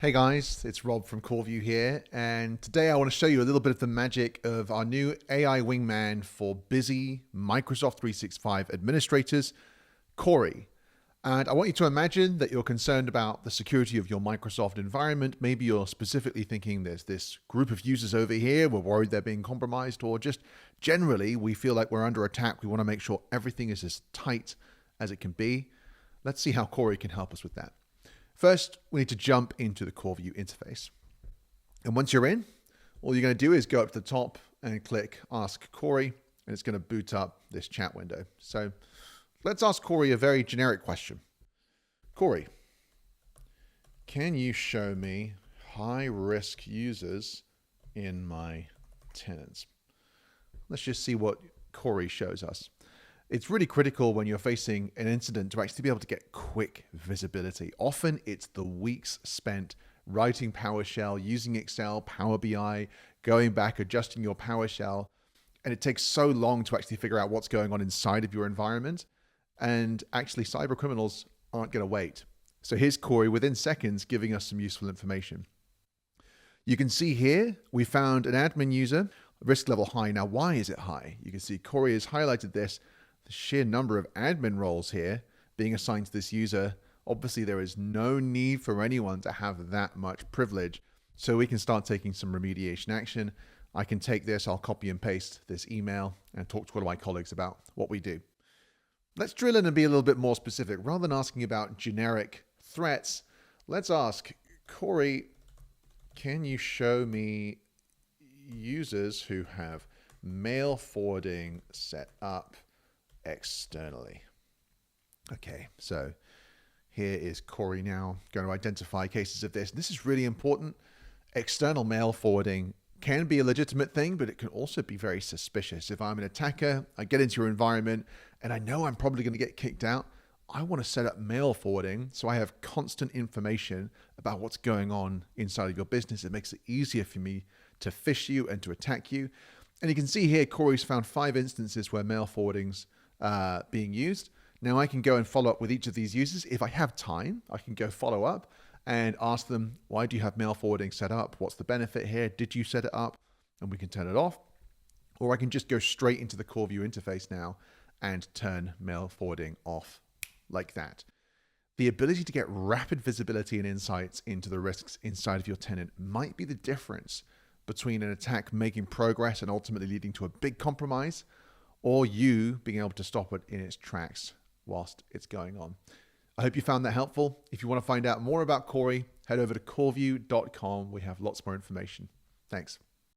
Hey guys, it's Rob from CoreView here, and today I want to show you a little bit of the magic of our new AI wingman for busy Microsoft 365 administrators, Corey. And I want you to imagine that you're concerned about the security of your Microsoft environment. Maybe you're specifically thinking there's this group of users over here, we're worried they're being compromised, or just generally we feel like we're under attack. We want to make sure everything is as tight as it can be. Let's see how Corey can help us with that. First, we need to jump into the CoreView interface. And once you're in, all you're going to do is go up to the top and click Ask Corey, and it's going to boot up this chat window. So let's ask Corey a very generic question. Corey, can you show me high-risk users in my tenants? Let's just see what Corey shows us. It's really critical when you're facing an incident to actually be able to get quick visibility. Often it's the weeks spent writing PowerShell, using Excel, Power BI, going back, adjusting your PowerShell. And it takes so long to actually figure out what's going on inside of your environment. And actually cyber criminals aren't going to wait. So here's Corey within seconds giving us some useful information. You can see here, we found an admin user, risk level high. Now, why is it high? You can see Corey has highlighted this. The sheer number of admin roles here being assigned to this user, obviously there is no need for anyone to have that much privilege. So we can start taking some remediation action. I can take this, I'll copy and paste this email and talk to one of my colleagues about what we do. Let's drill in and be a little bit more specific. Rather than asking about generic threats, let's ask, Corey, can you show me users who have mail forwarding set up externally? Okay, so here is Corey now going to identify cases of this. This is really important. External mail forwarding can be a legitimate thing, but it can also be very suspicious. If I'm an attacker, I get into your environment and I know I'm probably going to get kicked out, I want to set up mail forwarding so I have constant information about what's going on inside of your business. It makes it easier for me to phish you and to attack you. And you can see here, Corey's found 5 instances where mail forwarding's being used. Now I can go and follow up with each of these users. If I have time, I can go follow up and ask them, why do you have mail forwarding set up? What's the benefit here? Did you set it up? And we can turn it off. Or I can just go straight into the CoreView interface now and turn mail forwarding off like that. The ability to get rapid visibility and insights into the risks inside of your tenant might be the difference between an attack making progress and ultimately leading to a big compromise, or you being able to stop it in its tracks whilst it's going on. I hope you found that helpful. If you want to find out more about Corey, head over to coreview.com. We have lots more information. Thanks.